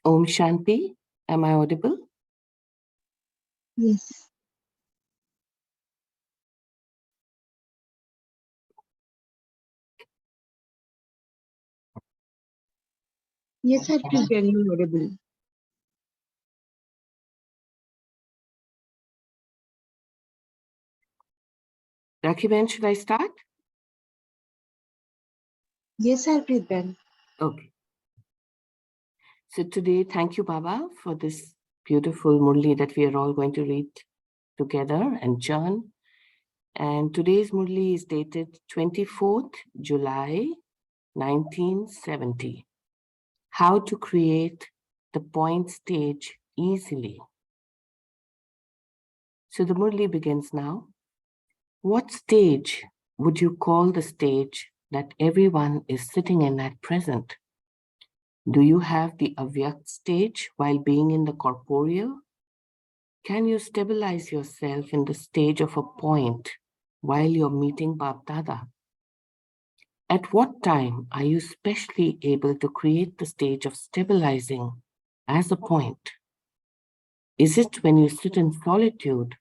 Om Shanti. Am I audible? Yes. Yes, I feel very audible. Rakhiben, should I start? Yes, I feel Ben. Okay. So today, thank you, Baba, for this beautiful Murli that we are all going to read together and churn. And today's Murli is dated 24th July, 1970. How to create the point stage easily. So the Murli begins now. What stage would you call the stage that everyone is sitting in at present? Do you have the avyakt stage while being in the corporeal? Can you stabilize yourself in the stage of a point while you're meeting Bab Dada? At what time are you specially able to create the stage of stabilizing as a point? Is it when you sit in solitude,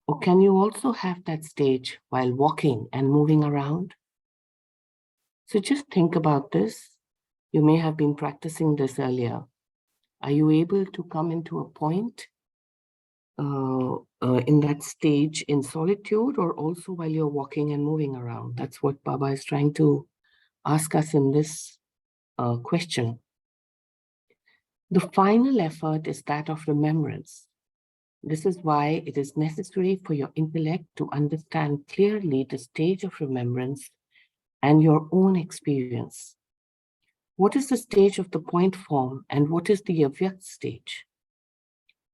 or can you also have that stage while walking and moving around? So just think about this. You may have been practicing this earlier. Are you able to come into a point in that stage in solitude, or also while you're walking and moving around? That's what Baba is trying to ask us in this question. The final effort is that of remembrance. This is why it is necessary for your intellect to understand clearly the stage of remembrance and your own experience. What is the stage of the point form and what is the avyakt stage?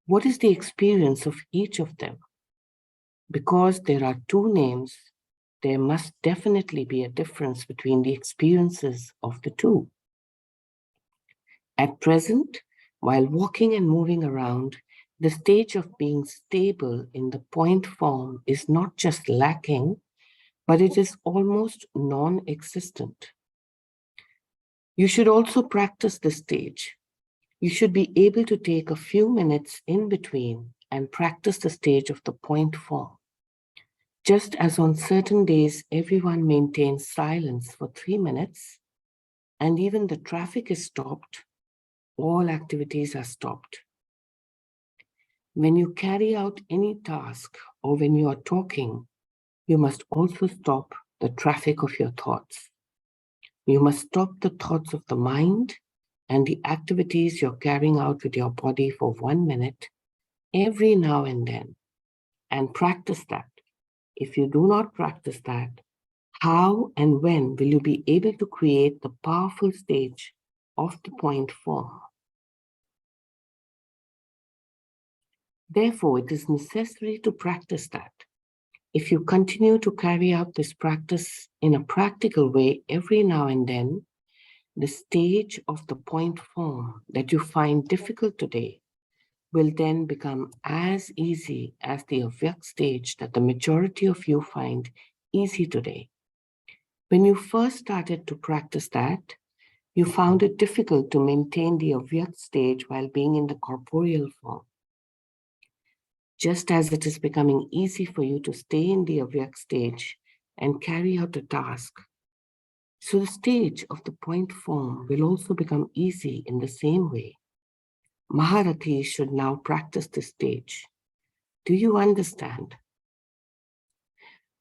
What is the experience of each of them? Because there are two names, there must definitely be a difference between the experiences of the two. At present, while walking and moving around, the stage of being stable in the point form is not just lacking, but it is almost non-existent. You should also practice this stage. You should be able to take a few minutes in between and practice the stage of the point form. Just as on certain days, everyone maintains silence for 3 minutes, and even the traffic is stopped, all activities are stopped. When you carry out any task or when you are talking, you must also stop the traffic of your thoughts. You must stop the thoughts of the mind and the activities you're carrying out with your body for 1 minute every now and then, and practice that. If you do not practice that, how and when will you be able to create the powerful stage of the point form? Therefore, it is necessary to practice that. If you continue to carry out this practice in a practical way every now and then, the stage of the point form that you find difficult today will then become as easy as the avyakt stage that the majority of you find easy today. When you first started to practice that, you found it difficult to maintain the avyakt stage while being in the corporeal form. Just as it is becoming easy for you to stay in the avyakt stage and carry out a task, so the stage of the point form will also become easy in the same way. Maharathis should now practice this stage. Do you understand?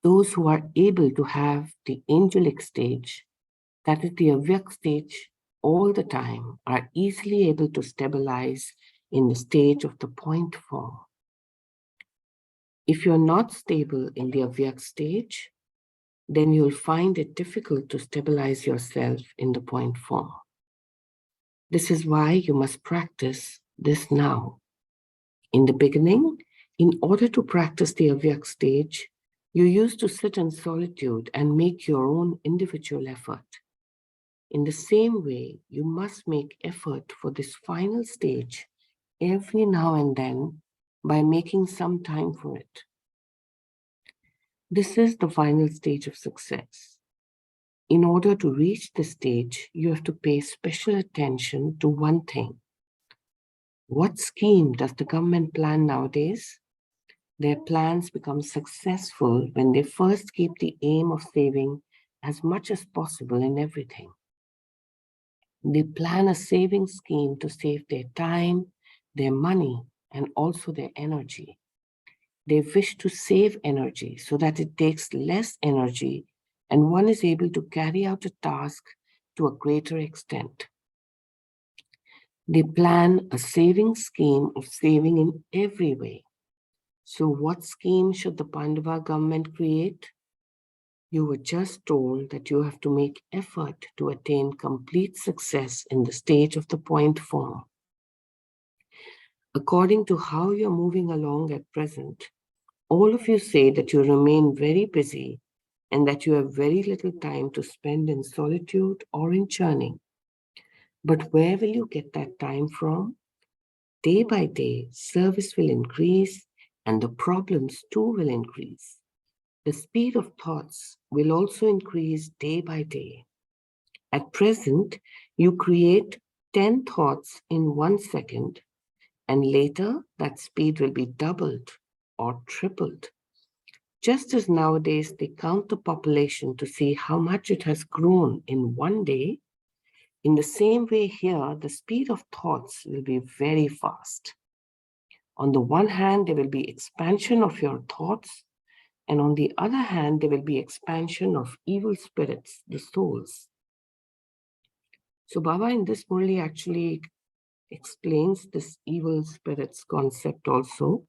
Those who are able to have the angelic stage, that is the avyakt stage, all the time, are easily able to stabilize in the stage of the point form. If you're not stable in the avyakt stage, then you'll find it difficult to stabilize yourself in the point form. This is why you must practice this now. In the beginning, in order to practice the avyakt stage, you used to sit in solitude and make your own individual effort. In the same way, you must make effort for this final stage every now and then by making some time for it. This is the final stage of success. In order to reach this stage, you have to pay special attention to one thing. What scheme does the government plan nowadays? Their plans become successful when they first keep the aim of saving as much as possible in everything. They plan a saving scheme to save their time, their money, and also their energy. They wish to save energy so that it takes less energy and one is able to carry out a task to a greater extent. They plan a saving scheme of saving in every way. So, what scheme should the Pandava government create? You were just told that you have to make effort to attain complete success in the stage of the point form. According to how you're moving along at present, all of you say that you remain very busy and that you have very little time to spend in solitude or in churning. But where will you get that time from? Day by day, service will increase and the problems too will increase. The speed of thoughts will also increase day by day. At present, you create 10 thoughts in 1 second, and later that speed will be doubled or tripled. Just as nowadays they count the population to see how much it has grown in one day, in the same way here, the speed of thoughts will be very fast. On the one hand, there will be expansion of your thoughts, and on the other hand, there will be expansion of evil spirits, the souls. So Baba in this Murli actually explains this evil spirits concept also.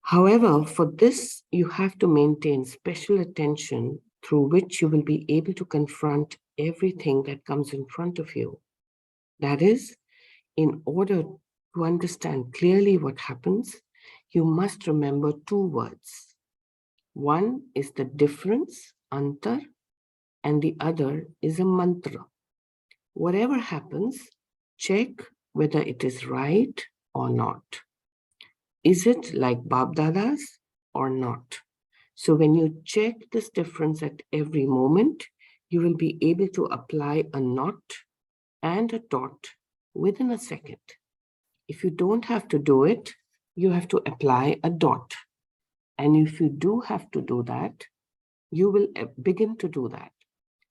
However, for this, you have to maintain special attention through which you will be able to confront everything that comes in front of you. That is, in order to understand clearly what happens, you must remember two words. One is the difference, antar, and the other is a mantra. Whatever happens, check whether it is right or not. Is it like Bab Dadas or not? So when you check this difference at every moment, you will be able to apply a knot and a dot within a second. If you don't have to do it, you have to apply a dot. And if you do have to do that, you will begin to do that.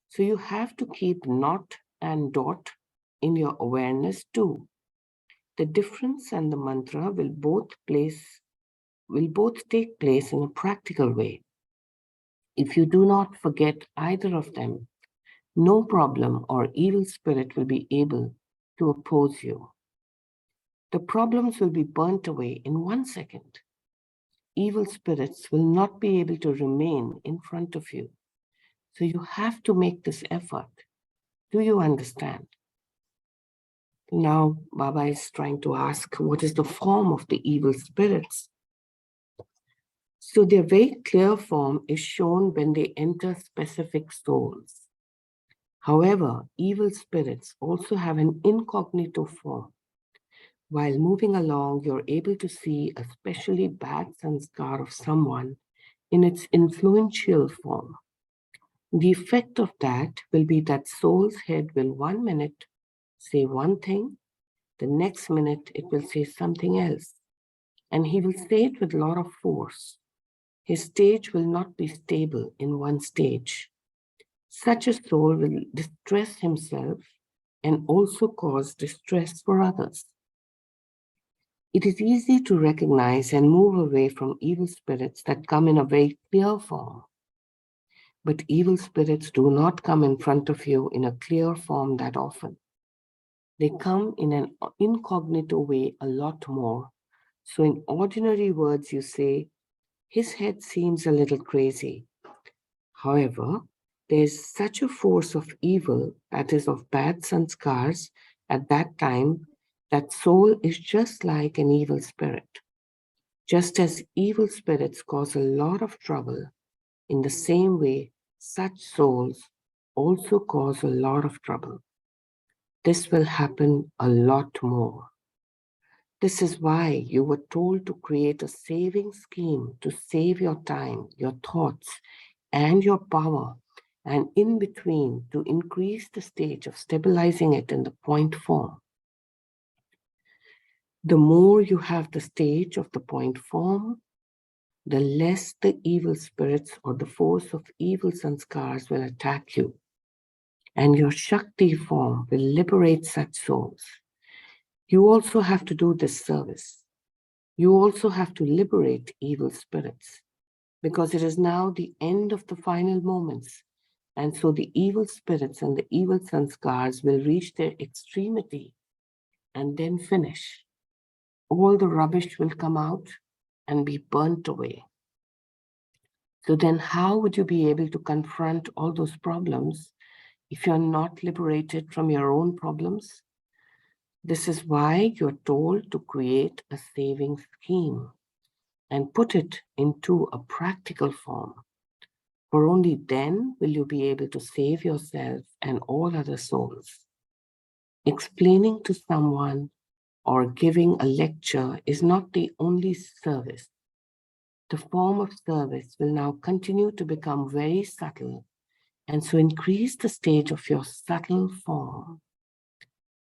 So you have to keep knot and dot in your awareness too. The difference and the mantra will both take place in a practical way. If you do not forget either of them, no problem or evil spirit will be able to oppose you. The problems will be burnt away in 1 second. Evil spirits will not be able to remain in front of you. So you have to make this effort. Do you understand? Now, Baba is trying to ask, what is the form of the evil spirits? So their very clear form is shown when they enter specific souls. However, evil spirits also have an incognito form. While moving along, you're able to see a specially bad sanskar of someone in its influential form. The effect of that will be that soul's head will 1 minute say one thing, the next minute it will say something else, and he will say it with a lot of force. His stage will not be stable in one stage. Such a soul will distress himself and also cause distress for others. It is easy to recognize and move away from evil spirits that come in a very clear form. But evil spirits do not come in front of you in a clear form that often. They come in an incognito way a lot more. So in ordinary words, you say, his head seems a little crazy. However, there is such a force of evil, that is of bad sanskars, at that time, that soul is just like an evil spirit. Just as evil spirits cause a lot of trouble, in the same way, such souls also cause a lot of trouble. This will happen a lot more. This is why you were told to create a saving scheme to save your time, your thoughts, and your power, and in between to increase the stage of stabilizing it in the point form. The more you have the stage of the point form, the less the evil spirits or the force of evil sanskars will attack you. And your Shakti form will liberate such souls. You also have to do this service. You also have to liberate evil spirits, because it is now the end of the final moments. And so the evil spirits and the evil sanskars will reach their extremity and then finish. All the rubbish will come out and be burnt away. So then how would you be able to confront all those problems if you're not liberated from your own problems? This is why you're told to create a saving scheme and put it into a practical form. For only then will you be able to save yourself and all other souls. Explaining to someone or giving a lecture is not the only service. The form of service will now continue to become very subtle, and so increase the stage of your subtle form.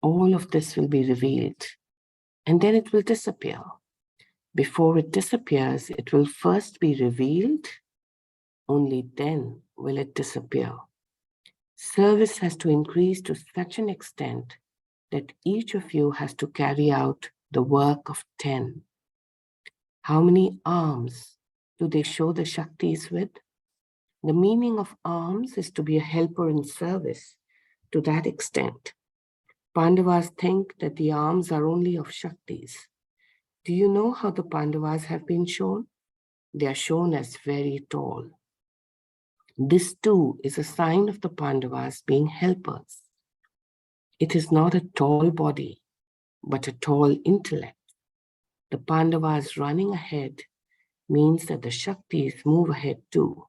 All of this will be revealed, and then it will disappear. Before it disappears, it will first be revealed, only then will it disappear. Service has to increase to such an extent that each of you has to carry out the work of 10. How many arms do they show the Shaktis with? The meaning of arms is to be a helper in service to that extent. Pandavas think that the arms are only of Shaktis. Do you know how the Pandavas have been shown? They are shown as very tall. This too is a sign of the Pandavas being helpers. It is not a tall body, but a tall intellect. The Pandavas running ahead means that the Shaktis move ahead too.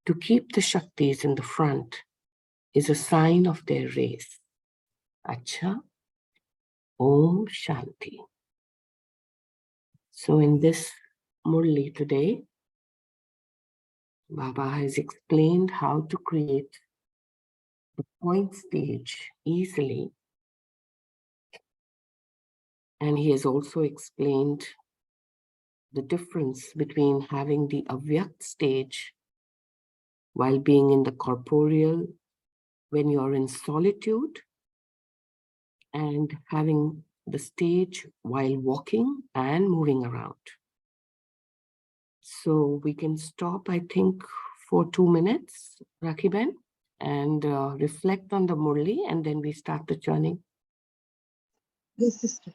To keep the Shaktis in the front is a sign of their race. Acha, Om Shanti. So in this Murli today, Baba has explained how to create the point stage easily. And he has also explained the difference between having the avyakt stage while being in the corporeal, when you're in solitude, and having the stage while walking and moving around. So we can stop, I think, for 2 minutes, Rakhiben, and reflect on the Murli, and then we start the churning. Yes, sister.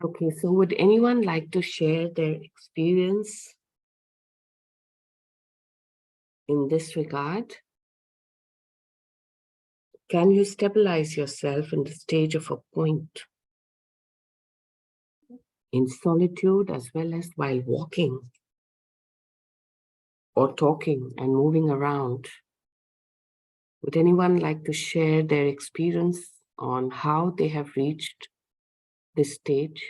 Okay, so would anyone like to share their experience in this regard? Can you stabilize yourself in the stage of a point in solitude as well as while walking? or talking and moving around, would anyone like to share their experience on how they have reached this stage?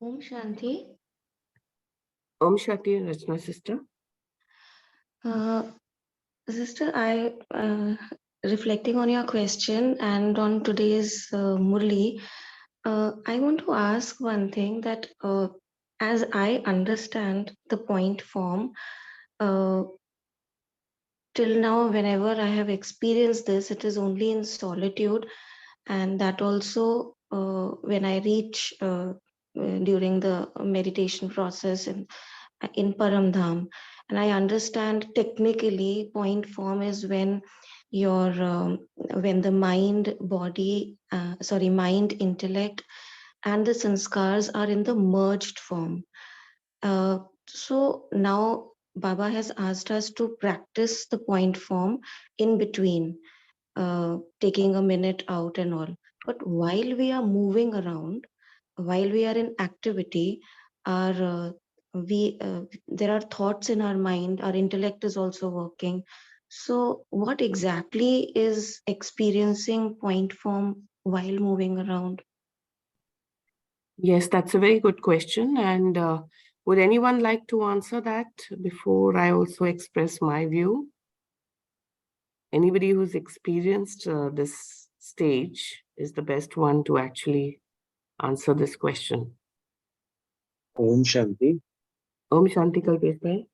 Om Shanti. Om Shanti, Rachna sister. Sister, I reflecting on your question and on today's Murli, I want to ask one thing that as I understand the point form, uh, till now, whenever I have experienced this, it is only in solitude, and that also when I reach during the meditation process in Paramdham. And I understand technically point form is when your when the mind, body, mind, intellect, and the sanskars are in the merged form. So now Baba has asked us to practice the point form in between, taking a minute out and all. But while we are moving around, while we are in activity, our we there are thoughts in our mind, our intellect is also working. So what exactly is experiencing point form while moving around? Yes, that's a very good question. And would anyone like to answer that before I also express my view? Anybody who's experienced this stage is the best one to actually answer this question. Om Shanti. Om Shanti Kalpesh bhai.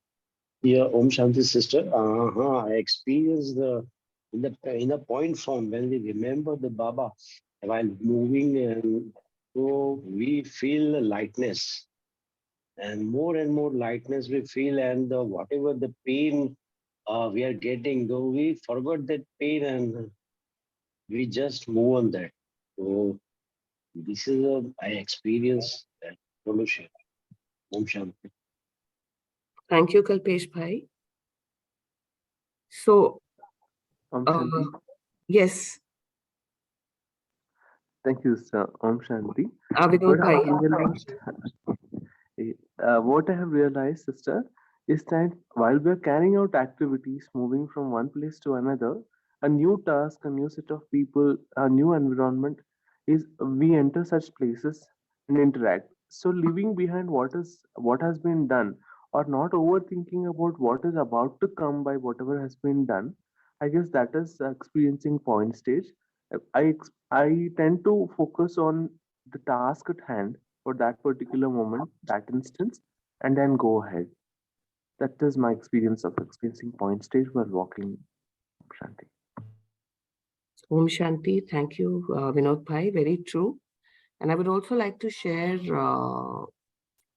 Yeah, Om Shanti sister. I experienced in the point form when we remember the Baba while moving, and so we feel lightness, and more lightness we feel, and whatever the pain we are getting, though we forgot that pain and we just move on that. So this is I experience that solution. Om Shanti. Thank you, Kalpesh bhai. So, Om Shanti. yes, Thank you, sir. Om Shanti. Vinod bhai. What I have realized, sister, is that while we are carrying out activities, moving from one place to another, a new task, a new set of people, a new environment, is we enter such places and interact. So leaving behind what has been done, or not overthinking about what is about to come by whatever has been done, I guess that is experiencing point stage. I tend to focus on the task at hand for that particular moment, that instance, and then go ahead. That is my experience of experiencing point stage while walking, Shanti. Om Shanti. Thank you, Vinod bhai. Very true. And I would also like to share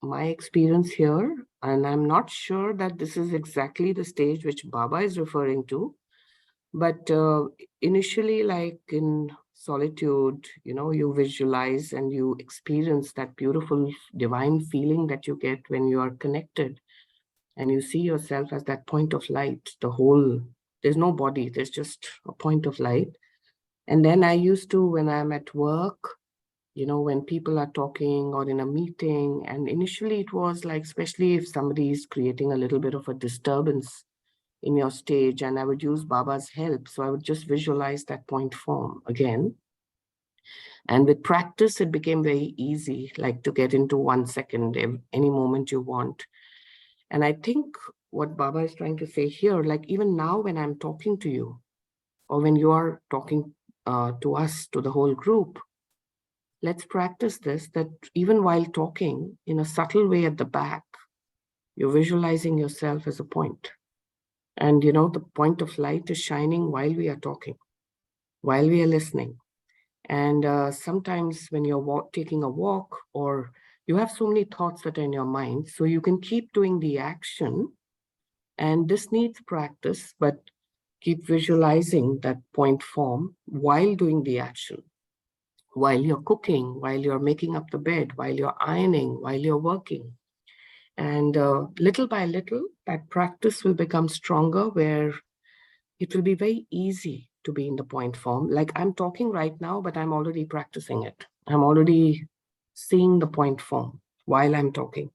my experience here. And I'm not sure that this is exactly the stage which Baba is referring to. But initially, like in solitude, you visualize and you experience that beautiful divine feeling that you get when you are connected and you see yourself as that point of light, there's no body, there's just a point of light. And then I used to, when I'm at work, when people are talking or in a meeting, and initially it was like, especially if somebody is creating a little bit of a disturbance in your stage, and I would use Baba's help. So I would just visualize that point form again. And with practice, it became very easy, like to get into 1 second, any moment you want. And I think what Baba is trying to say here, like even now when I'm talking to you, or when you are talking to us, to the whole group, let's practice this, that even while talking in a subtle way at the back, you're visualizing yourself as a point. And the point of light is shining while we are talking, while we are listening. And sometimes when you're taking a walk, or you have so many thoughts that are in your mind, so you can keep doing the action. And this needs practice, but Keep visualizing that point form while doing the action, while you're cooking, while you're making up the bed, while you're ironing, while you're working. And little by little, that practice will become stronger, where it will be very easy to be in the point form. Like I'm talking right now, but I'm already practicing it. I'm already seeing the point form while I'm talking.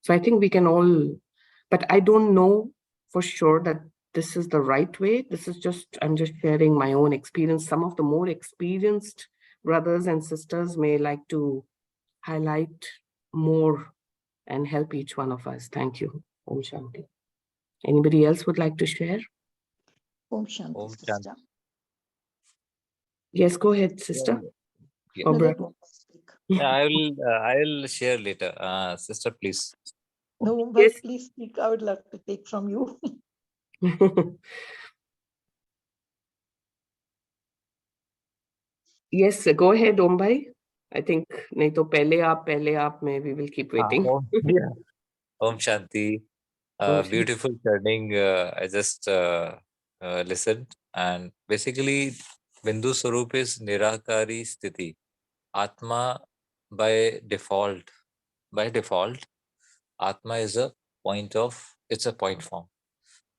So I think we can all, but I don't know for sure that this is the right way. I'm just sharing my own experience. Some of the more experienced brothers and sisters may like to highlight more and help each one of us. Thank you. Om Shanti. Anybody else would like to share? Om Shanti, Om sister. Yes, go ahead, sister. Yeah. Or No, brother. let me speak. Yeah, I'll share later. Sister, please. No, Mumbai, Yes. please speak. I would love to take from you. Yes, go ahead, Ombai. I think नहीं तो पहले आप में we will keep waiting. Yeah. Om Shanti. Om Shanti. Beautiful churning. I just listened, and basically, Bindu Swarup is Nirakari Sthiti. Atma by default. By default, Atma is it's a point form.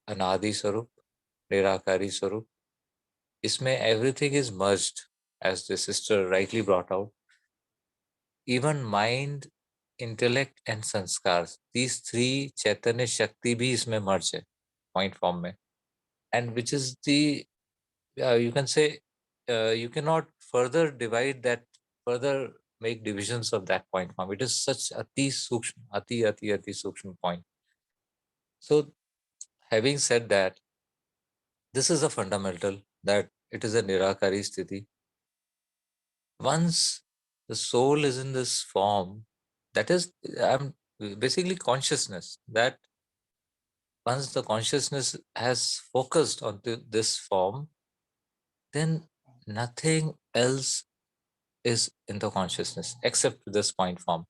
Anadi Swarup, Nirakari Swarup. Isme everything is merged, as the sister rightly brought out. Even mind, intellect and sanskars, these three chaitanya shakti bhi isme merge hai, point form mein. And which is the, you can say, you cannot further divide that, further make divisions of that point form. It is such ati sukshma, ati sukshma point. So having said that, this is a fundamental, that it is a nirakari sthiti. Once the soul is in this form, that is, I'm basically consciousness, that once the consciousness has focused on this form, then nothing else is in the consciousness except this point form.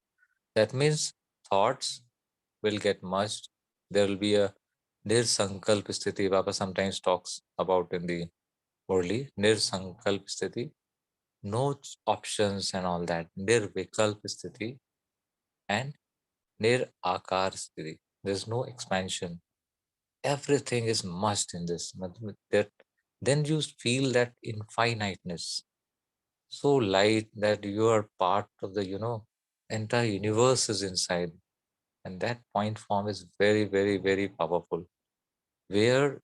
That means thoughts will get merged. There will be a nirsankalp sthiti. Baba sometimes talks about in the Murli, nirsankalp sthiti. No options and all that. Nirvikalp sthiti and nir-akar sthiti. There's no expansion. Everything is merged in this. That then you feel that infiniteness, so light that you are part of the, entire universe is inside. And that point form is very, very, very powerful. Where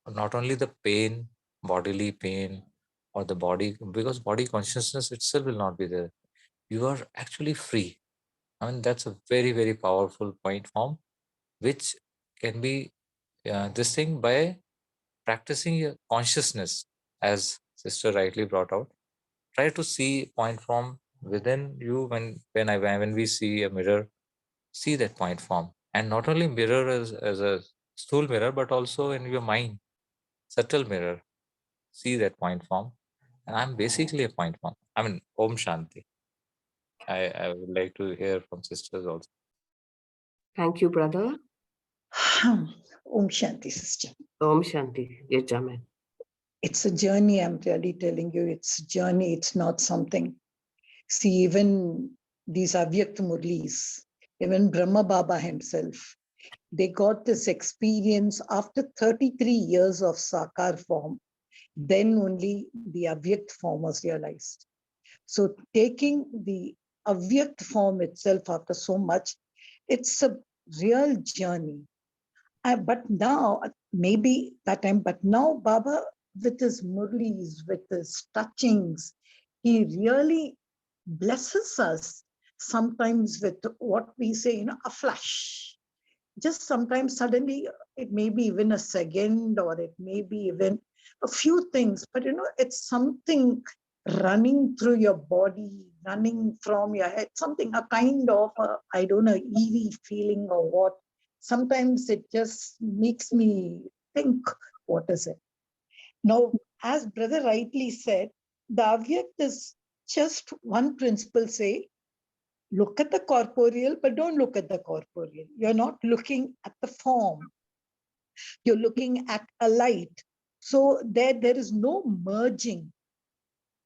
not only the pain, bodily pain, or the body, because body consciousness itself will not be there. You are actually free. I mean, that's a very, very powerful point form, which can be this thing by practicing your consciousness, as sister rightly brought out. Try to see point form within you. When we see a mirror, see that point form, and not only mirror as a stool mirror, but also in your mind, subtle mirror. See that point form, and I'm basically a point form. I mean, Om Shanti. I would like to hear from sisters also. Thank you, brother. Om Shanti, sister. Om Shanti. Yes, Jamin. It's a journey, I'm really telling you. It's a journey, it's not something. See, even these Avyakt Murlis, even Brahma Baba himself, they got this experience after 33 years of Sakar form. Then only the Avyakt form was realized. So taking the Avyakt form itself after so much, it's a real journey. But now, maybe that time, but now Baba, with his murlis, with his touchings, he really blesses us sometimes with what we say, a flash. Just sometimes suddenly, it may be even a second, or it may be even a few things, but it's something running through your body, running from your head, something, a kind of, I don't know, eerie feeling or what. Sometimes it just makes me think, what is it? Now, as brother rightly said, the Avyakt is just one principle, say, look at the corporeal, but don't look at the corporeal. You're not looking at the form. You're looking at a light. So there is no merging.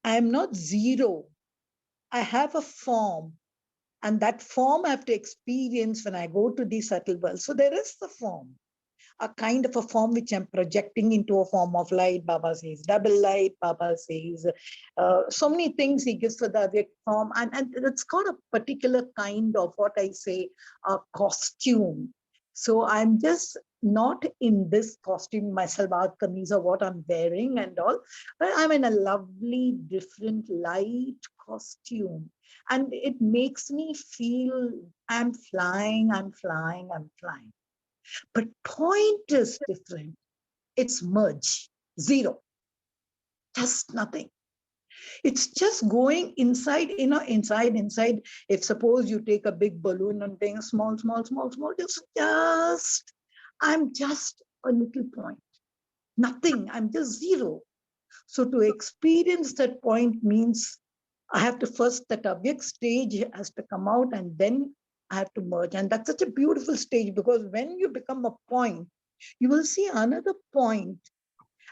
I am not zero. I have a form, and that form I have to experience when I go to the subtle world. So there is the form, a kind of a form which I'm projecting into a form of light. Baba says double light. Baba says so many things he gives for the Avyakt form. And it's got a particular kind of what I say, a costume. So I'm just not in this costume myself, kameez or what I'm wearing and all, but I'm in a lovely, different, light costume. And it makes me feel I'm flying, I'm flying, I'm flying. But point is different. It's merge, zero, just nothing. It's just going inside, inside. If suppose you take a big balloon and take a small, it's just, I'm just a little point. Nothing, I'm just zero. So to experience that point means I have to first, that Avyakt stage has to come out, and then I have to merge. And that's such a beautiful stage, because when you become a point, you will see another point,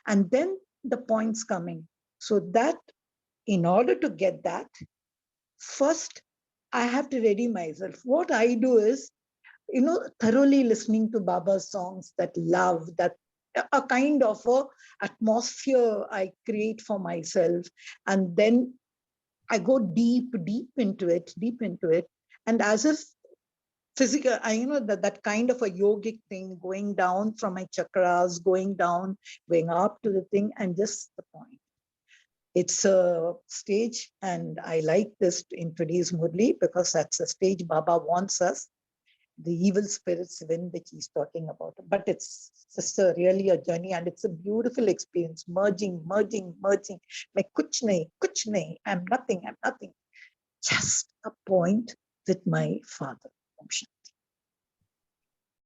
and then the points coming. So that in order to get that, first I have to ready myself. What I do is, thoroughly listening to Baba's songs, that love, that a kind of a atmosphere I create for myself. And then I go deep into it. And as if physical, that kind of a yogic thing, going down from my chakras, going down, going up to the thing, and just the point. It's a stage, and I like this to introduce Murli, because that's the stage Baba wants us, the evil spirits win, which he's talking about. But it's just really a journey, and it's a beautiful experience, merging. Like kuch nahi, I'm nothing. Just a point with my father.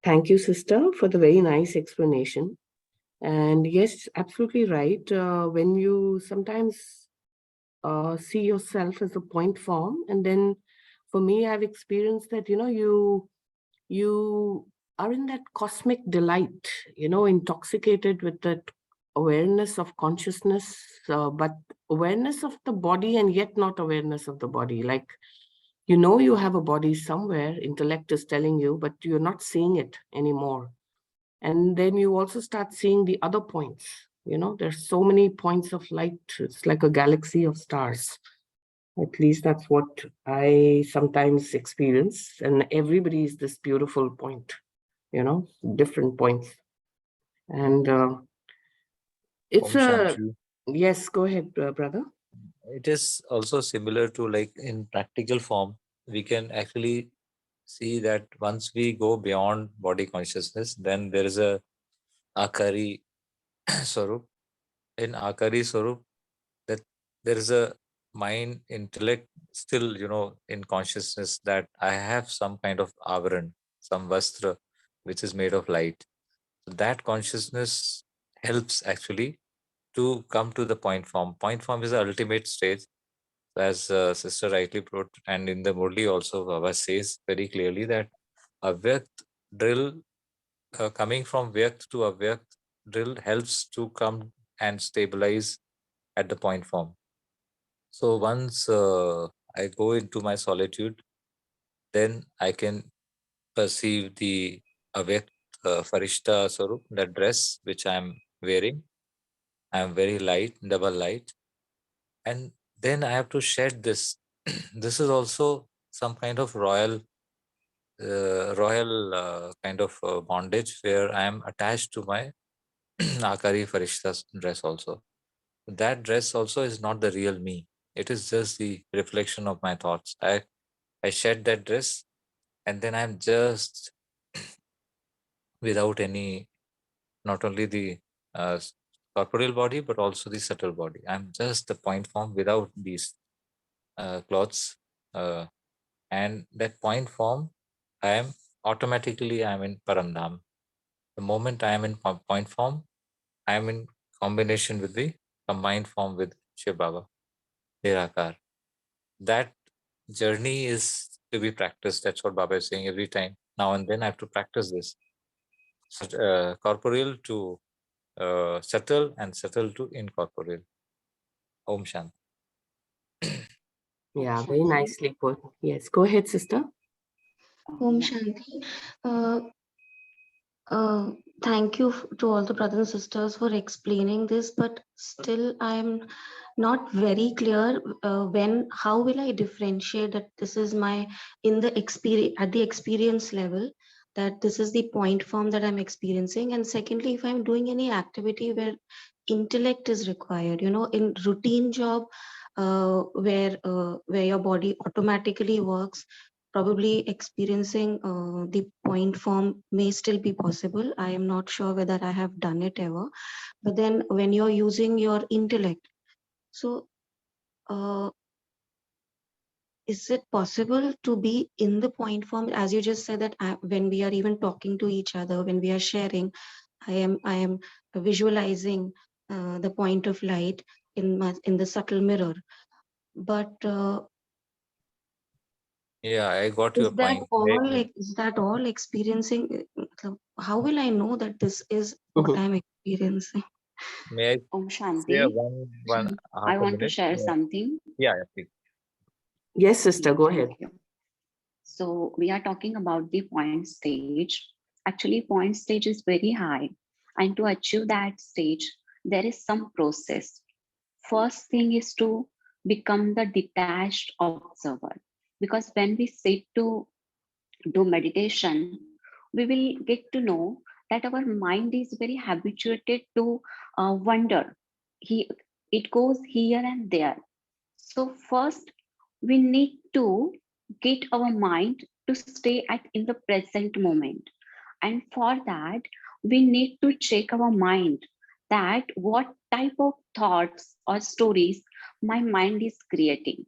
Thank you, sister, for the very nice explanation. And yes, absolutely right. When you sometimes see yourself as a point form, and then for me, I've experienced that, you are in that cosmic delight, intoxicated with that awareness of consciousness, but awareness of the body and yet not awareness of the body. Like, you have a body somewhere, intellect is telling you, but you're not seeing it anymore. And then you also start seeing the other points. There's so many points of light. It's like a galaxy of stars. At least that's what I sometimes experience. And everybody is this beautiful point, different points. And it's Om a, Shanti. yes, go ahead, brother. It is also similar to, like, in practical form, we can actually see that once we go beyond body consciousness, then there is a Akari Swarup. In Akari Swarup, that there is a mind, intellect still, in consciousness, that I have some kind of avaran, some vastra, which is made of light. So that consciousness helps actually to come to the point form. Point form is the ultimate stage, as sister rightly put, and in the Murli also Baba says very clearly that a Vyakt drill, coming from Vyakt to a Vyakt drill, helps to come and stabilize at the point form. So once I go into my solitude, then I can perceive the Avyakt Farishta Swarup, the dress which I am wearing. I am very light, double light. And then I have to shed this. This is also some kind of royal kind of bondage, where I am attached to my Akari Farishta's dress also. That dress also is not the real me. It is just the reflection of my thoughts. I shed that dress, and then I'm just without any, not only the corporeal body, but also the subtle body. I'm just the point form without these clothes. And that point form, I am automatically, I'm in Paramdham. The moment I am in point form, I am in combination with the combined form with Shiv Baba, Nirakar. That journey is to be practiced. That's what Baba is saying every time. Now and then I have to practice this. So, corporeal to subtle and subtle to incorporeal. Om Shanti. Yeah, very nicely put. Yes, go ahead, sister. Om Yeah. Shanti. Uh, Thank you to all the brothers and sisters for explaining this, but still I'm not very clear how will I differentiate that this is my in the experience at the experience level, that this is the point form that I'm experiencing. And secondly, if I'm doing any activity where intellect is required, in routine job, where your body automatically works, probably experiencing the point form may still be possible. I am not sure whether I have done it ever. But then when you're using your intellect, so uh, is it possible to be in the point form, as you just said that when we are even talking to each other, when we are sharing, I am visualizing the point of light in the subtle mirror. But Yeah, I got is your that point. all experiencing? How will I know that this is what I'm experiencing? May I Om share Shanti. one half I a want to minute? share something. Yeah, please. Yes, sister, Yeah, go thank ahead. you. So we are talking about the point stage. Actually, point stage is very high. And to achieve that stage, there is some process. First thing is to become the detached observer. Because when we sit to do meditation, we will get to know that our mind is very habituated to wonder. It goes here and there. So first, we need to get our mind to stay in the present moment. And for that, we need to check our mind that what type of thoughts or stories my mind is creating.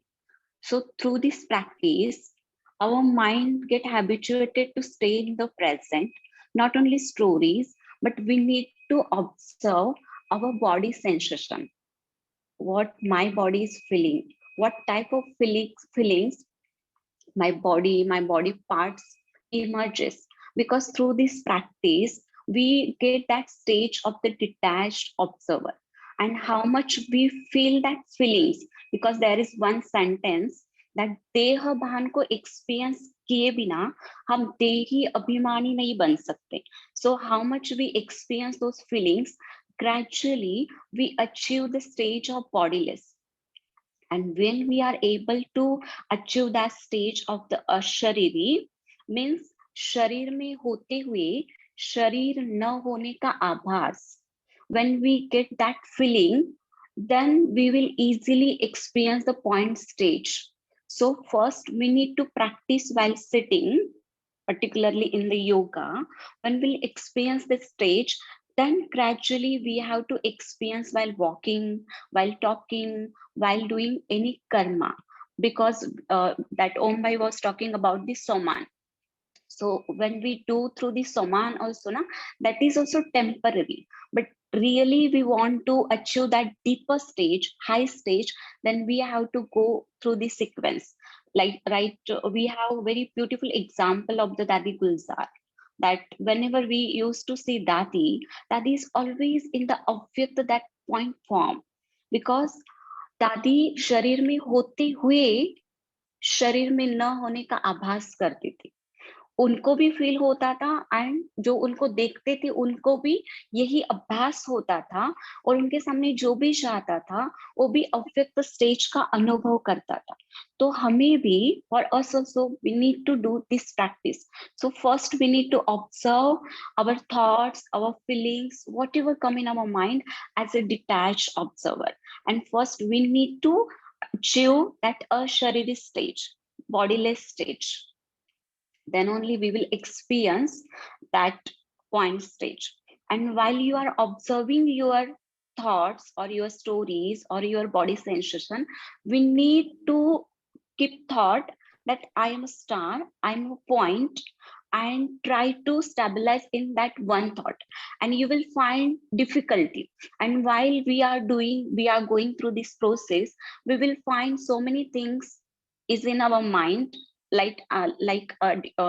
So through this practice, our mind get habituated to stay in the present, not only stories, but we need to observe our body sensation, what my body is feeling, what type of feelings my body parts emerges. Because through this practice, we get that stage of the detached observer, and how much we feel that feelings. Because there is one sentence that देह भान को experience किए बिना हम देही अभिमानी नहीं बन सकते. So how much we experience those feelings, gradually we achieve the stage of bodiless. And when we are able to achieve that stage of the ashariri, means शरीर में होते हुए शरीर न होने का आभास, when we get that feeling, then we will easily experience the point stage. So first we need to practice while sitting, particularly in the yoga. When we experience the stage, then gradually we have to experience while walking, while talking, while doing any karma. Because that Ombai was talking about the soman. So when we do through the soman also, that is also temporary. But really we want to achieve that deeper stage, high stage, then we have to go through the sequence. Like, right, we have a very beautiful example of the Dadi Gulzar, that whenever we used to see Dadi is always in the avyakt, that point form. Because Dadi शरीर में होते हुए शरीर में न होने का आभास करती थी. उनको भी फील होता था, एंड जो उनको देखते थे उनको भी यही अभ्यास होता था, और उनके सामने जो भी चाहता था वो भी अव्यक्त स्टेज का अनुभव करता था. तो हमें भी, for us also, we need to do this practice. So first we need to observe our thoughts, our feelings, whatever come in our mind, as a detached observer. And first we need to achieve that ashariri stage, bodiless stage. Then only we will experience that point stage. And while you are observing your thoughts or your stories or your body sensation, we need to keep thought that I am a star, I'm a point, and try to stabilize in that one thought. And you will find difficulty. And while we are going through this process, we will find so many things is in our mind,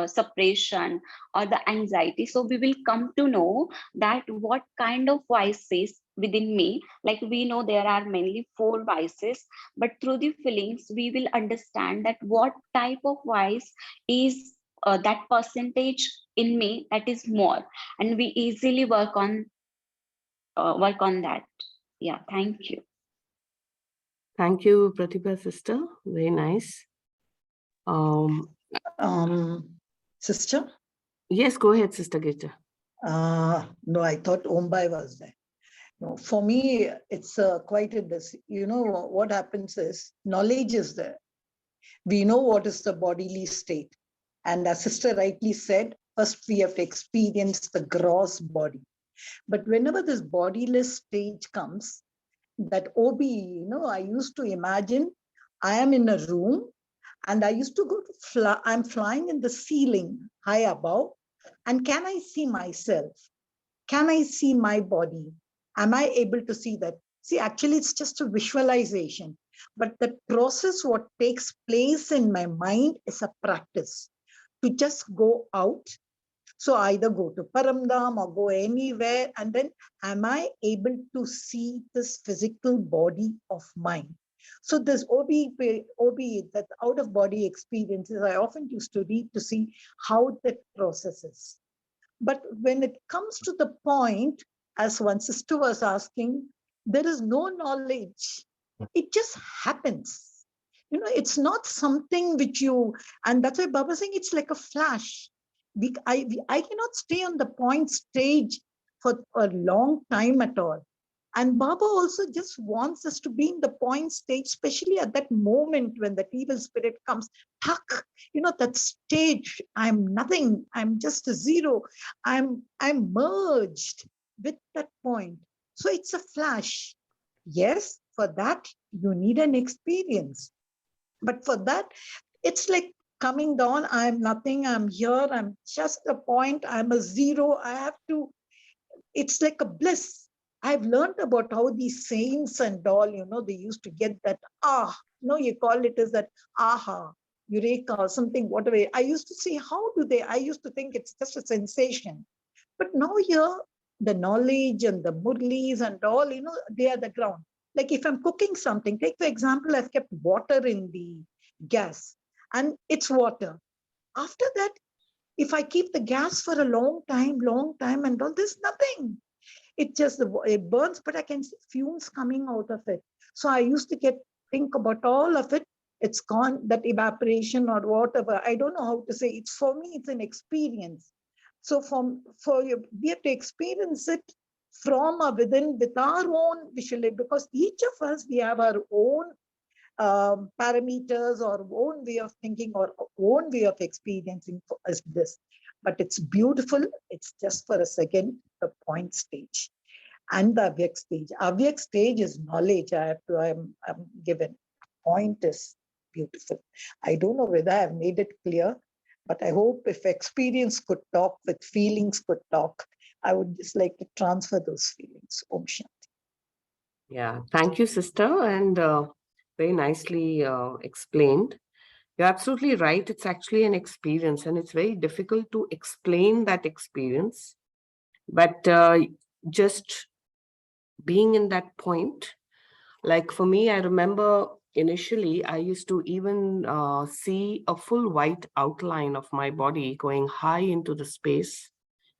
suppression or the anxiety. So we will come to know that what kind of vices within me. Like we know there are mainly 4 vices, but through the feelings we will understand that what type of vice is that percentage in me that is more, and we easily work on that. Yeah, thank you. Thank you, Pratibha sister. Very nice. Sister? Yes, go ahead, Sister Gita. No, I thought Ombai was there. No, for me, it's quite a, what happens is knowledge is there. We know what is the bodily state. And as sister rightly said, first we have to experience the gross body. But whenever this bodiless stage comes, that OB, I used to imagine I am in a room and I used to go to fly, I'm flying in the ceiling high above. And can I see myself? Can I see my body? Am I able to see that? See, actually, it's just a visualization. But the process, what takes place in my mind is a practice to just go out. So either go to Paramdam or go anywhere. And then am I able to see this physical body of mine? So this OB, that out of body experiences, I often used to read to see how that process is. But when it comes to the point, as one sister was asking, there is no knowledge. It just happens. It's not something which you, and that's why Baba saying it's like a flash. I cannot stay on the point stage for a long time at all. And Baba also just wants us to be in the point stage, especially at that moment when that evil spirit comes, tuck, that stage, I'm nothing, I'm just a zero, I'm merged with that point. So it's a flash. Yes, for that, you need an experience. But for that, it's like coming down, I'm nothing, I'm here, I'm just a point, I'm a zero, I have to, it's like a bliss. I've learned about how these saints and all, they used to get that, you call it as that, aha, eureka or something, whatever. I used to say, how do they, I used to think it's just a sensation. But now here, the knowledge and the murlis and all, they are the ground. Like if I'm cooking something, take for example, I've kept water in the gas and it's water. After that, if I keep the gas for a long time and all, there's nothing. It just, it burns, but I can see fumes coming out of it. So I used to think about all of it. It's gone, that evaporation or whatever. I don't know how to say. It's for me, it's an experience. So we have to experience it from within with our own visual, because each of us, we have our own parameters or own way of thinking or own way of experiencing this. But it's beautiful. It's just for a second, the point stage and the avyak stage. Avyak stage is knowledge. I'm given. Point is beautiful. I don't know whether I've made it clear, but I hope if experience could talk, with feelings could talk, I would just like to transfer those feelings. Om Shanti. Yeah, thank you, sister, and very nicely explained. You're absolutely right. It's actually an experience, and it's very difficult to explain that experience. But just being in that point, like for me, I remember initially I used to even see a full white outline of my body going high into the space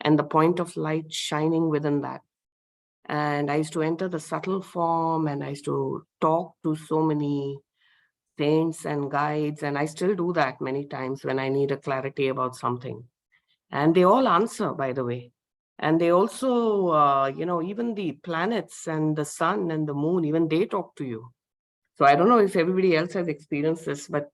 and the point of light shining within that. And I used to enter the subtle form and I used to talk to so many saints and guides. And I still do that many times when I need a clarity about something. And they all answer, by the way. And they also, even the planets and the sun and the moon, even they talk to you. So I don't know if everybody else has experienced this, but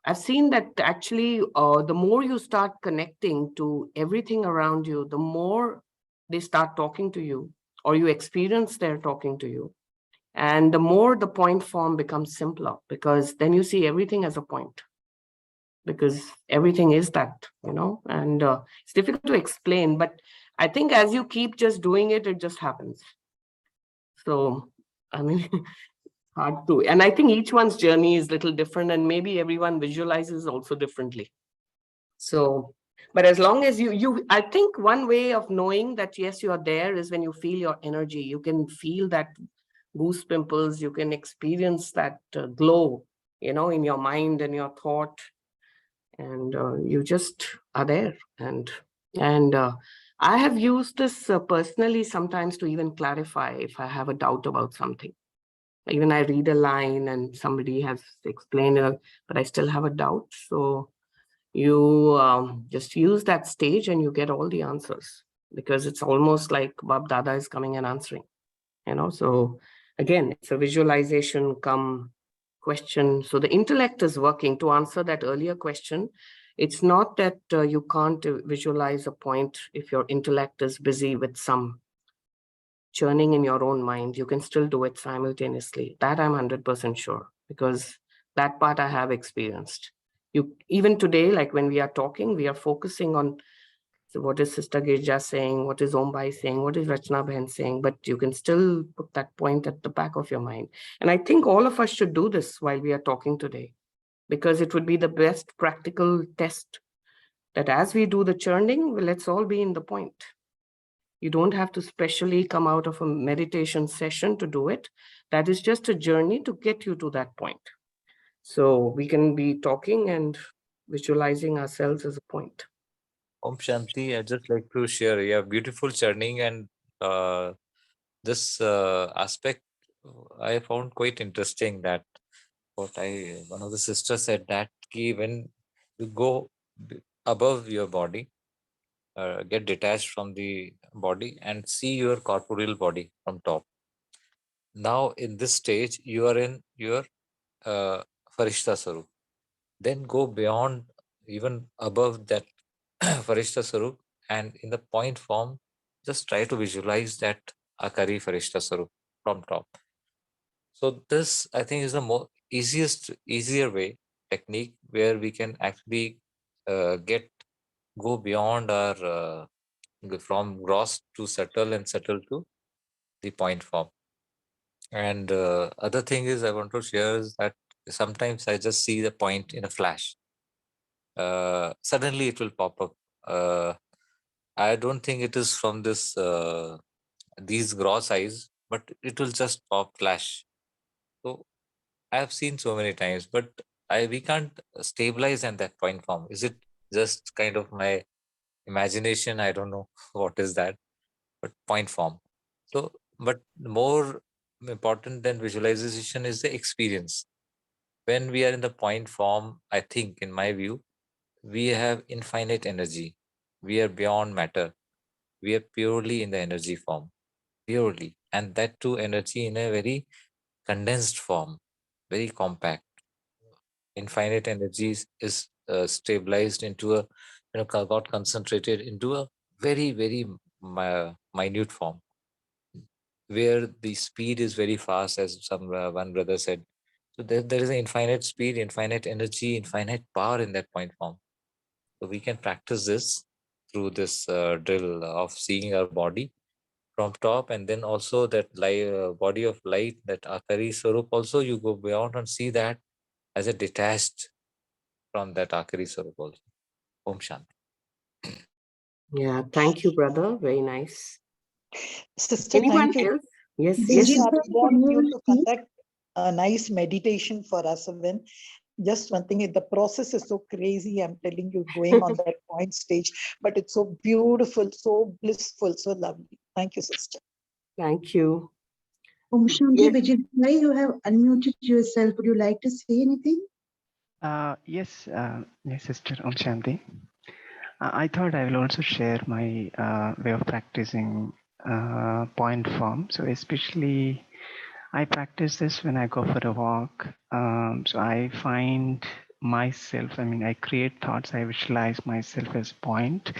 I've seen that actually the more you start connecting to everything around you, the more they start talking to you, or you experience their talking to you. And the more the point form becomes simpler, because then you see everything as a point, because everything is that, and it's difficult to explain, but I think as you keep just doing it, it just happens. So, I mean, hard to. And I think each one's journey is a little different, and maybe everyone visualizes also differently. So, but as long as I think one way of knowing that yes, you are there is when you feel your energy. You can feel that goose pimples. You can experience that glow, in your mind and your thought, and you just are there. And I have used this personally sometimes to even clarify if I have a doubt about something. Even I read a line and somebody has explained it, but I still have a doubt. So you just use that stage and you get all the answers, because it's almost like Bab Dada is coming and answering, So again, it's a visualization come question. So the intellect is working to answer that earlier question. It's not that you can't visualize a point if your intellect is busy with some churning in your own mind. You can still do it simultaneously. That I'm 100% sure, because that part I have experienced. Even today, like when we are talking, we are focusing on, so what is Sister Girja saying, what is Ombai saying, what is Rachna Bhen saying, but you can still put that point at the back of your mind. And I think all of us should do this while we are talking today, because it would be the best practical test that as we do the churning, let's all be in the point. You don't have to specially come out of a meditation session to do it. That is just a journey to get you to that point. So we can be talking and visualizing ourselves as a point. Om Shanti, I'd just like to share. Yeah, beautiful churning, and this aspect I found quite interesting. That one of the sisters said that when you go above your body, get detached from the body and see your corporeal body from top. Now in this stage, you are in your Farishta Sarup. Then go beyond, even above that Farishta Sarup, and in the point form, just try to visualize that Akari Farishta Sarup from top. So this, I think, is the more easier way technique where we can actually go beyond our from gross to subtle and subtle to the point form. And other thing is I want to share is that sometimes I just see the point in a flash. Suddenly it will pop up. I don't think it is from these gross eyes, but it will just pop flash. So I have seen so many times, but we can't stabilize in that point form. Is it just kind of my imagination? I don't know what is that, but point form. So, but more important than visualization is the experience. When we are in the point form, I think, in my view, we have infinite energy. We are beyond matter. We are purely in the energy form, purely, and that too energy in a very condensed form, very compact. Infinite energy is stabilized into got concentrated into a very, very minute form, where the speed is very fast, as one brother said. So there is an infinite speed, infinite energy, infinite power in that point form. So we can practice this through this drill of seeing our body from top, and then also that body of light, that Akari Swarup, also you go beyond and see that as a detached from that Akari Swarup also. Om Shanti. Yeah, thank you, brother. Very nice. Sister, Anyone thank you. else? Yes, Yes, yes. I want you to conduct a nice meditation for us, when just one thing, the process is so crazy, I'm telling you, going on that point stage, but it's so beautiful, so blissful, so lovely. Thank you, sister. Thank you. Om Shanti, Yes. Vijay, you have unmuted yourself. Would you like to say anything? Yes, Sister Om Shanti. I thought I will also share my way of practicing point form. So especially, I practice this when I go for a walk. So I find myself, I create thoughts, I visualize myself as point.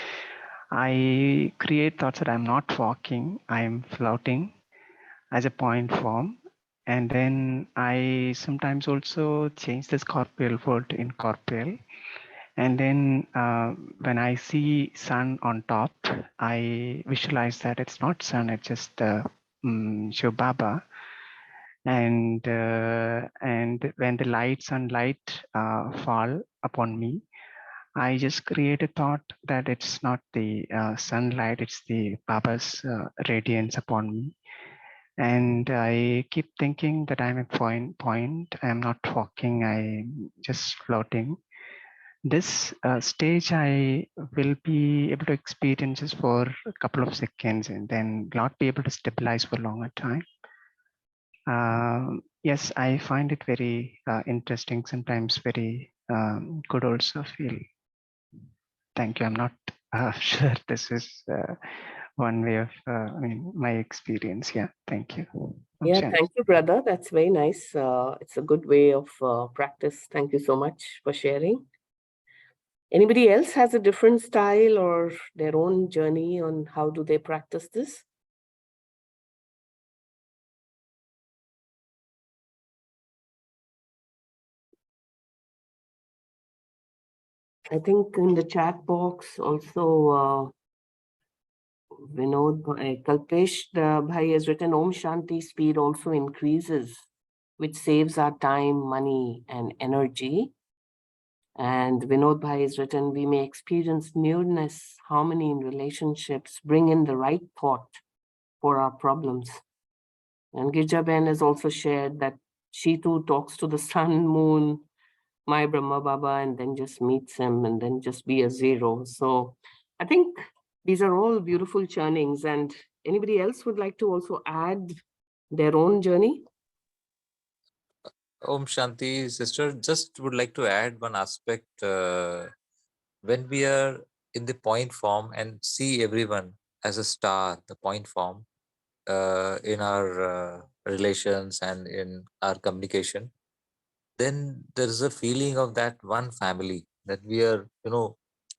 I create thoughts that I'm not walking, I'm floating as a point form. And then I sometimes also change this corporeal word in corporeal. And then when I see sun on top, I visualize that it's not sun, it's just Shiv Baba. and when the sunlight fall upon me, I just create a thought that it's not the sunlight, it's the Baba's radiance upon me. And I keep thinking that I'm a point. I'm not walking, I'm just floating. This stage I will be able to experience just for a couple of seconds and then not be able to stabilize for a longer time. Yes, I find it very interesting, sometimes very good also feel. Thank you. I'm not sure this is one way of my experience. Yeah, thank you. Yeah, thank you, brother. That's very nice. It's a good way of practice. Thank you so much for sharing. Anybody else has a different style or their own journey on how do they practice this? I think in the chat box also, Vinod Kalpesh Bhai has written, Om Shanti speed also increases, which saves our time, money, and energy. And Vinod Bhai has written, we may experience nearness, harmony in relationships, bring in the right thought for our problems. And Girja Ben has also shared that she too talks to the sun, moon, my Brahma Baba, and then just meets him and then just be a zero. So I think these are all beautiful churnings. And anybody else would like to also add their own journey? Om Shanti, sister, just would like to add one aspect. When we are in the point form and see everyone as a star, the point form, in our relations and in our communication, then there is a feeling of that one family, that we are,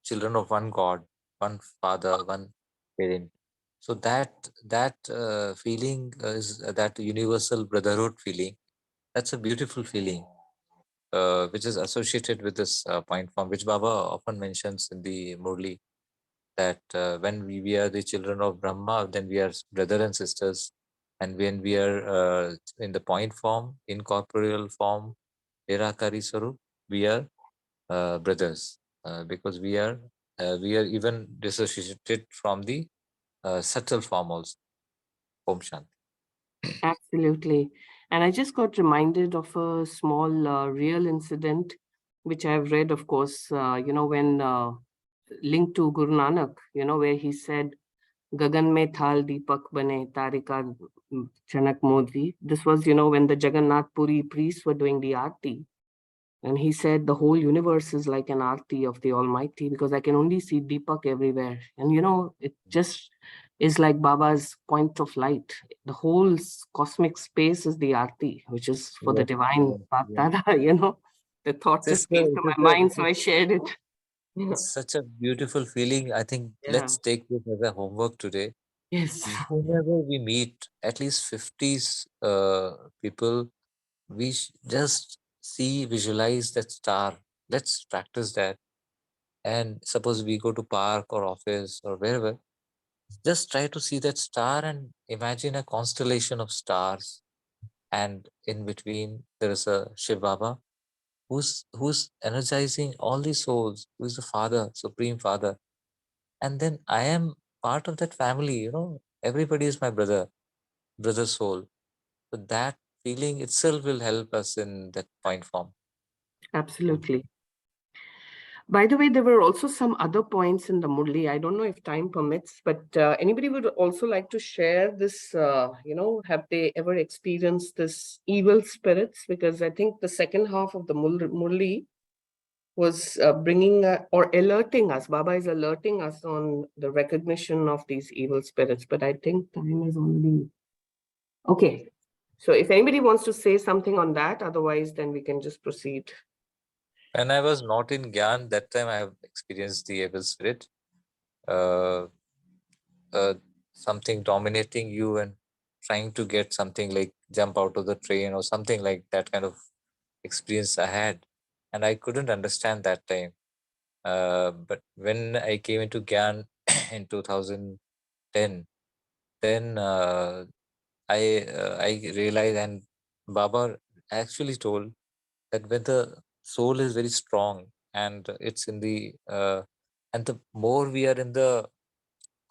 children of one God, one Father, one parent. So that feeling is that universal brotherhood feeling. That's a beautiful feeling, which is associated with this point form, which Baba often mentions in the Murli, that when we are the children of Brahma, then we are brother and sisters. And when we are in the point form, incorporeal form, Nirakari Sarup, we are brothers, because we are even dissociated from the subtle form also. Om Shanti. Absolutely. And I just got reminded of a small real incident, which I've read, of course, when linked to Guru Nanak, where he said, Gagan mein thal deepak bane, tarika chanak modi. This was, when the Jagannath Puri priests were doing the aarti. And he said, the whole universe is like an aarti of the Almighty because I can only see Deepak everywhere. And, it just is like Baba's point of light. The whole cosmic space is the aarti, which is for the Yes, divine yes, yes. Bhaktada, The thought just Sister, came to my mind, so I shared it. it's such a beautiful feeling. I think Yeah. let's take this as a homework today. Yes. Whenever we meet at least 50 people, we just visualize that star. Let's practice that. And suppose we go to park or office or wherever, just try to see that star and imagine a constellation of stars. And in between, there is a Shiv Baba who's energizing all the souls, who is the Father, Supreme Father. And then I am part of that family, everybody is my brother soul. So that feeling itself will help us in that point form. Absolutely. By the way, there were also some other points in the Murli. I don't know if time permits, but anybody would also like to share this, have they ever experienced this evil spirits? Because I think the second half of the Murli was bringing or alerting us. Baba is alerting us on the recognition of these evil spirits, but I think time is already... Okay. So if anybody wants to say something on that, otherwise then we can just proceed. When I was not in Gyan, that time I have experienced the evil spirit, something dominating you and trying to get something like jump out of the train or something like that kind of experience I had. And I couldn't understand that time. But when I came into Gyan in 2010, then I realized, and Baba actually told that when the soul is very strong and it's in the and the more we are in the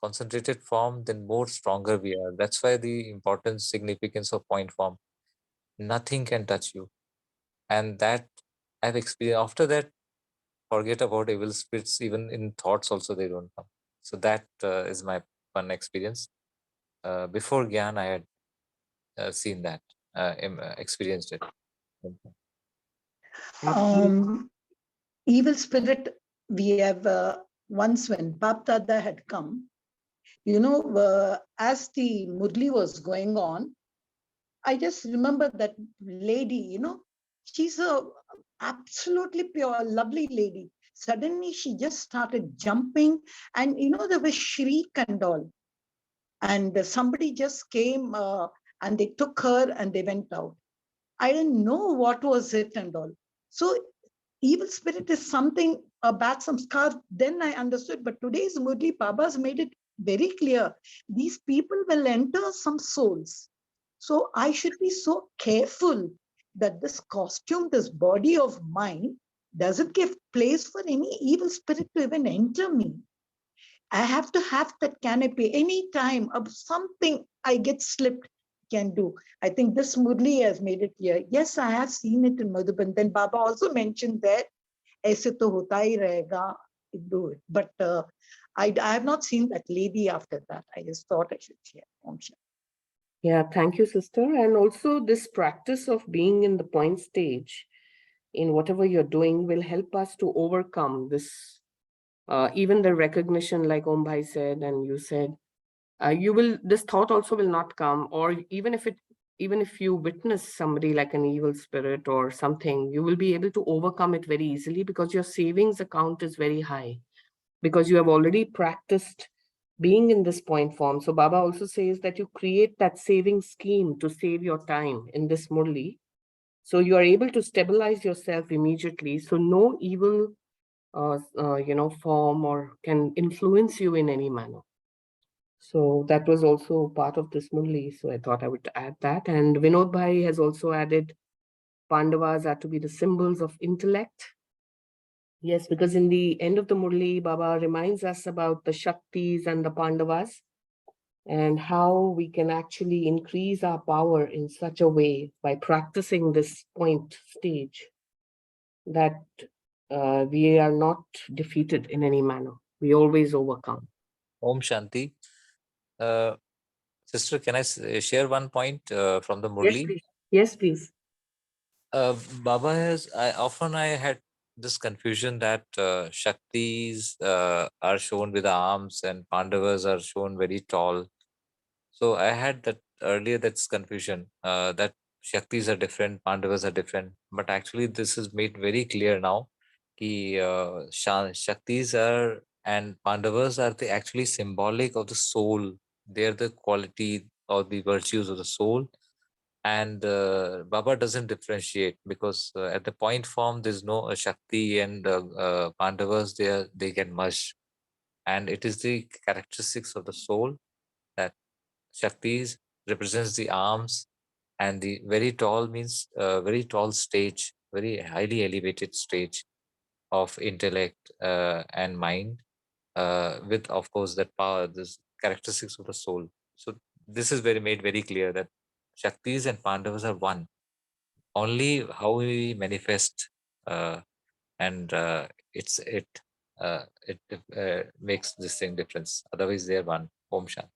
concentrated form, then more stronger we are. That's why the importance, significance of point form. Nothing can touch you. And that I've experienced. After that, forget about evil spirits, even in thoughts also they don't come. So that is my one experience. Before Gyan, I had seen that, experienced it. Absolutely. Evil spirit, we have once when Bap Dada had come, as the Murli was going on, I just remember that lady, she's a absolutely pure, lovely lady. Suddenly she just started jumping and, there was shriek and all. And somebody just came and they took her and they went out. I didn't know what was it and all. So evil spirit is something, a bad samskar, then I understood. But today's Murli Baba's made it very clear. These people will enter some souls. So I should be so careful that this costume, this body of mine, doesn't give place for any evil spirit to even enter me. I have to have that canopy anytime of something I get slipped can do. I think this Murli has made it clear. Yes, I have seen it in Madhuban. Then Baba also mentioned that aise to hota hi rahega, do it. But I have not seen that lady after that. I just thought I should share. Om Shanti. Yeah, thank you, sister. And also, this practice of being in the point stage in whatever you're doing will help us to overcome this. Even the recognition, like Om Bhai said, and you said, this thought also will not come, or even if you witness somebody like an evil spirit or something, you will be able to overcome it very easily because your savings account is very high, because you have already practiced being in this point form. So Baba also says that you create that saving scheme to save your time in this Murli. So you are able to stabilize yourself immediately. So no evil form or can influence you in any manner. So that was also part of this Murli. So I thought I would add that. And Vinod Bhai has also added Pandavas are to be the symbols of intellect. Yes, because in the end of the Murli, Baba reminds us about the Shaktis and the Pandavas and how we can actually increase our power in such a way by practicing this point stage that we are not defeated in any manner. We always overcome. Om Shanti. Sister, can I share one point from the Yes, Murli? please. Yes, please. Baba I had this confusion that Shaktis are shown with arms and Pandavas are shown very tall. So I had that earlier, that's confusion that Shaktis are different, Pandavas are different. But actually, this is made very clear now. Ki, Shaktis are and Pandavas are actually symbolic of the soul. They are the quality or the virtues of the soul. And Baba doesn't differentiate because at the point form, there's no Shakti and Pandavas, they get merged. And it is the characteristics of the soul that Shaktis represents the arms, and the very tall means very tall stage, very highly elevated stage of intellect and mind, with of course that power, this characteristics of the soul. So this is very made very clear that Shaktis and Pandavas are one. Only how we manifest, and it makes this thing difference. Otherwise, they're one. Om Shanti.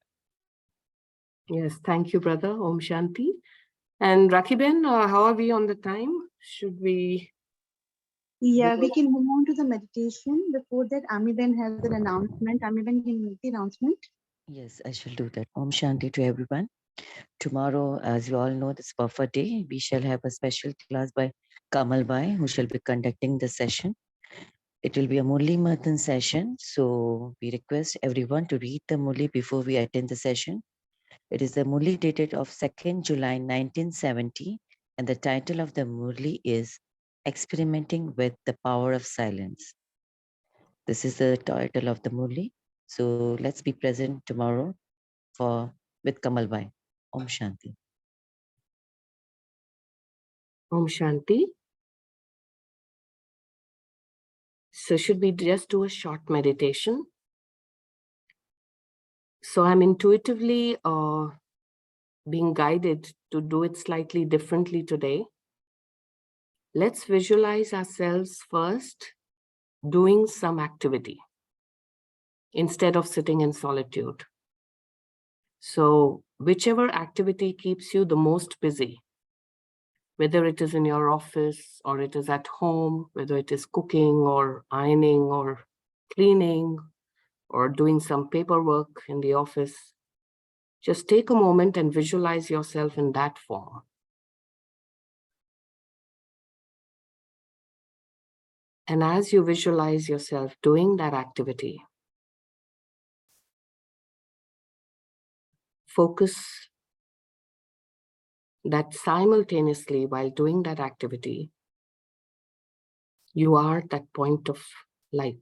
Yes, thank you, brother. Om Shanti. And Rakhiben, how are we on the time? Should we? Yeah, we can move on to the meditation. Before that, Amiben has an announcement. Amiben, can you make the announcement? Yes, I shall do that. Om Shanti to everyone. Tomorrow, as you all know, this buffer day, we shall have a special class by Kamal Bhai, who shall be conducting the session. It will be a Murli Matan session. So we request everyone to read the Murli before we attend the session. It is the Murli dated of 2nd July 1970, and the title of the Murli is Experimenting with the Power of Silence. This is the title of the Murli. So let's be present tomorrow with Kamal Bhai. Om Shanti. Om Shanti. So should we just do a short meditation? So I'm intuitively being guided to do it slightly differently today. Let's visualize ourselves first doing some activity instead of sitting in solitude. So whichever activity keeps you the most busy, whether it is in your office or it is at home, whether it is cooking or ironing or cleaning or doing some paperwork in the office, just take a moment and visualize yourself in that form. And as you visualize yourself doing that activity, focus that simultaneously while doing that activity, you are that point of light.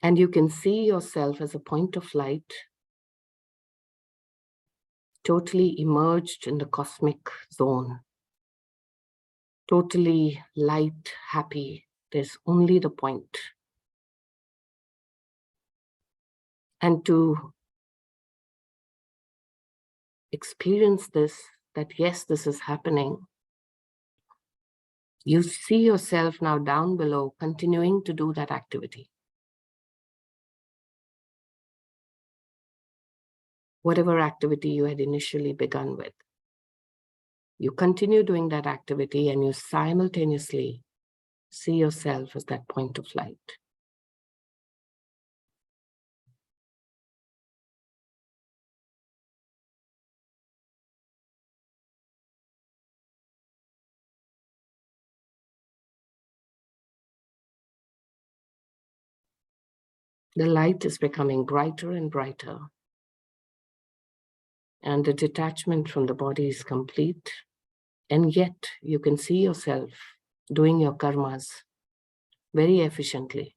And you can see yourself as a point of light, totally immersed in the cosmic zone, totally light, happy. There's only the point. And to experience this, that yes, this is happening, you see yourself now down below, continuing to do that activity. Whatever activity you had initially begun with. You continue doing that activity and you simultaneously see yourself as that point of light. The light is becoming brighter and brighter, and the detachment from the body is complete. And yet you can see yourself doing your karmas very efficiently.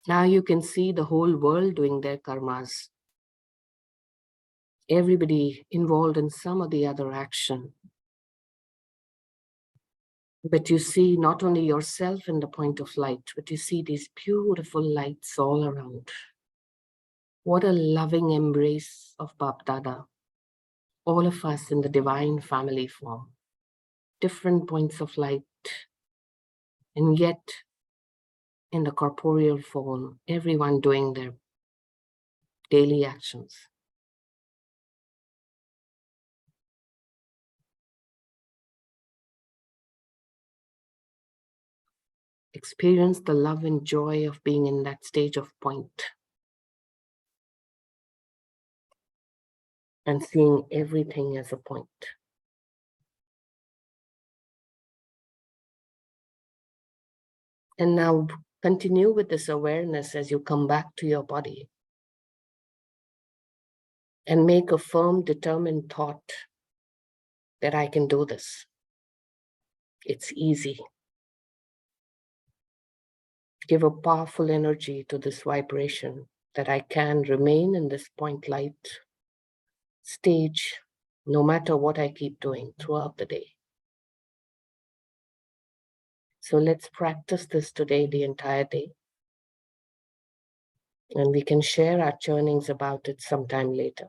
Now you can see the whole world doing their karmas. Everybody involved in some or the other action. But you see not only yourself in the point of light, but you see these beautiful lights all around. What a loving embrace of Bap Dada. All of us in the divine family form. Different points of light. And yet, in the corporeal form, everyone doing their daily actions. Experience the love and joy of being in that stage of point. And seeing everything as a point. And now continue with this awareness as you come back to your body. And make a firm, determined thought that I can do this. It's easy. Give a powerful energy to this vibration that I can remain in this point light stage no matter what I keep doing throughout the day. So let's practice this today, the entire day. And we can share our churnings about it sometime later.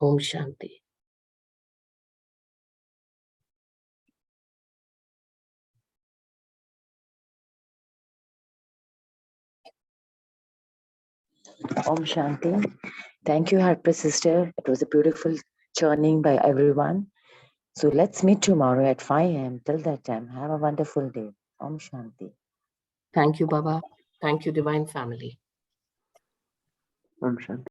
Om Shanti. Om Shanti. Thank you, Harpreet sister. It was a beautiful churning by everyone. So let's meet tomorrow at 5 a.m. Till that time, have a wonderful day. Om Shanti. Thank you, Baba. Thank you, Divine Family. Om Shanti.